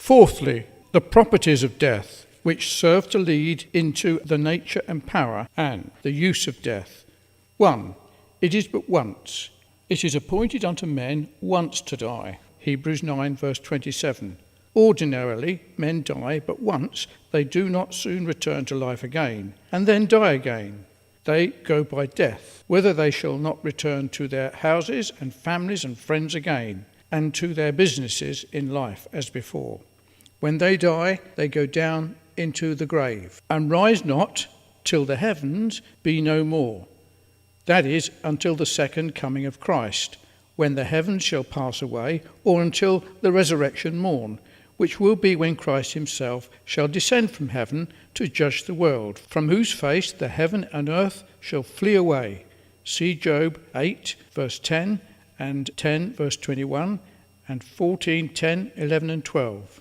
Fourthly, the properties of death, which serve to lead into the nature and power and the use of death. 1. It is but once. It is appointed unto men once to die. Hebrews 9 verse 27. Ordinarily, men die but once. They do not soon return to life again, and then die again. They go by death, whether they shall not return to their houses and families and friends again, and to their businesses in life as before. When they die, they go down into the grave, and rise not till the heavens be no more. That is, until the second coming of Christ, when the heavens shall pass away, or until the resurrection morn, which will be when Christ himself shall descend from heaven to judge the world, from whose face the heaven and earth shall flee away. See Job 8 verse 10 and 10 verse 21 and 14, 10, 11 and 12.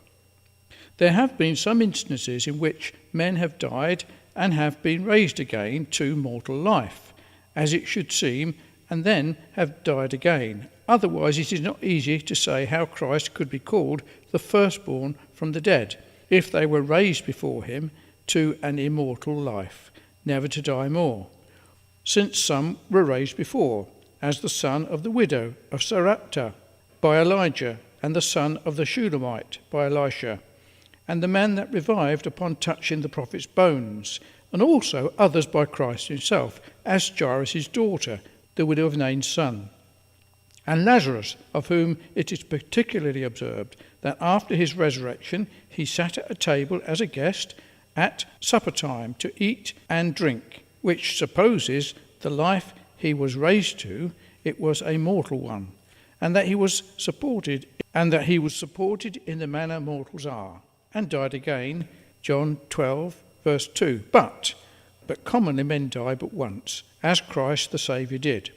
There have been some instances in which men have died and have been raised again to mortal life, as it should seem, and then have died again. Otherwise, it is not easy to say how Christ could be called the firstborn from the dead, if they were raised before him to an immortal life, never to die more, since some were raised before, as the son of the widow of Sarepta by Elijah, and the son of the Shulamite by Elisha, and the man that revived upon touching the prophet's bones, and also others by Christ himself, as Jairus' daughter, the widow of Nain's son, and Lazarus, of whom it is particularly observed that after his resurrection he sat at a table as a guest at supper time to eat and drink, which supposes the life he was raised to, it was a mortal one, and that he was supported in the manner mortals are, and died again, John 12 verse 2. But commonly men die but once, as Christ the Saviour did.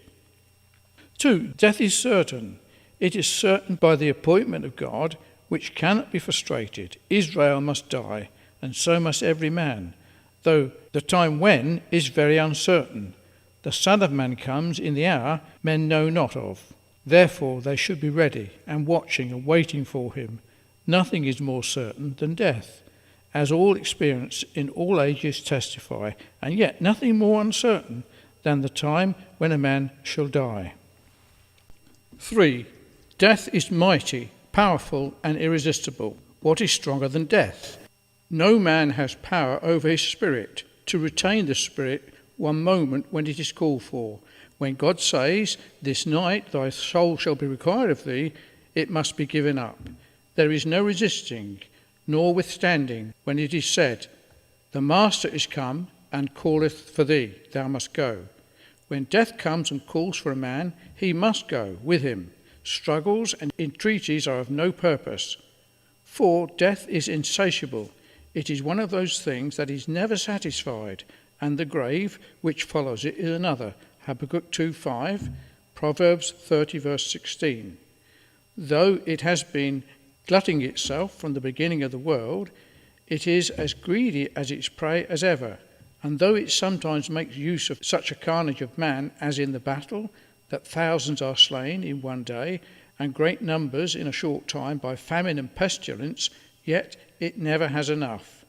2. Death is certain. It is certain by the appointment of God, which cannot be frustrated. Israel must die, and so must every man, though the time when is very uncertain. The Son of Man comes in the hour men know not of. Therefore they should be ready, and watching and waiting for him. Nothing is more certain than death, as all experience in all ages testify, and yet nothing more uncertain than the time when a man shall die. 3. Death is mighty, powerful, and irresistible. What is stronger than death? No man has power over his spirit, to retain the spirit one moment when it is called for. When God says, "This night thy soul shall be required of thee," it must be given up. There is no resisting, nor withstanding, when it is said, "The Master is come, and calleth for thee, thou must go." When death comes and calls for a man, he must go with him. Struggles and entreaties are of no purpose. For death is insatiable. It is one of those things that is never satisfied, and the grave, which follows it, is another. Habakkuk 2:5, Proverbs 30 verse 16. Though it has been glutting itself from the beginning of the world, it is as greedy as its prey as ever. And though it sometimes makes use of such a carnage of man as in the battle, that thousands are slain in one day, and great numbers in a short time by famine and pestilence, yet it never has enough.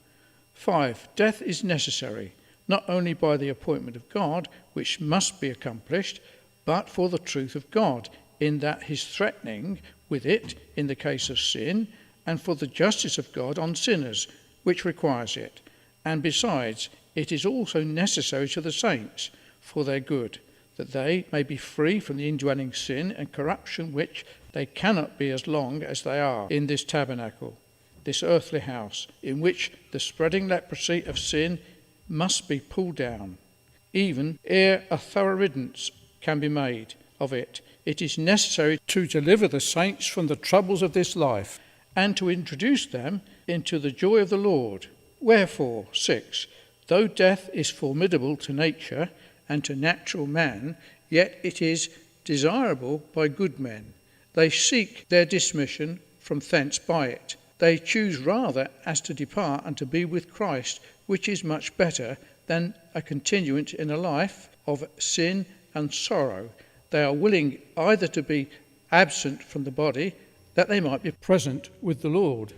5. Death is necessary, not only by the appointment of God, which must be accomplished, but for the truth of God, in that his threatening with it in the case of sin, and for the justice of God on sinners, which requires it. And besides, it is also necessary to the saints for their good, that they may be free from the indwelling sin and corruption which they cannot be as long as they are in this tabernacle, this earthly house, in which the spreading leprosy of sin must be pulled down. Even ere a thorough riddance can be made of it, it is necessary to deliver the saints from the troubles of this life, and to introduce them into the joy of the Lord. Wherefore, 6. Though death is formidable to nature and to natural man, yet it is desirable by good men. They seek their dismission from thence by it. They choose rather as to depart and to be with Christ, which is much better than a continuance in a life of sin and sorrow. They are willing either to be absent from the body, that they might be present with the Lord.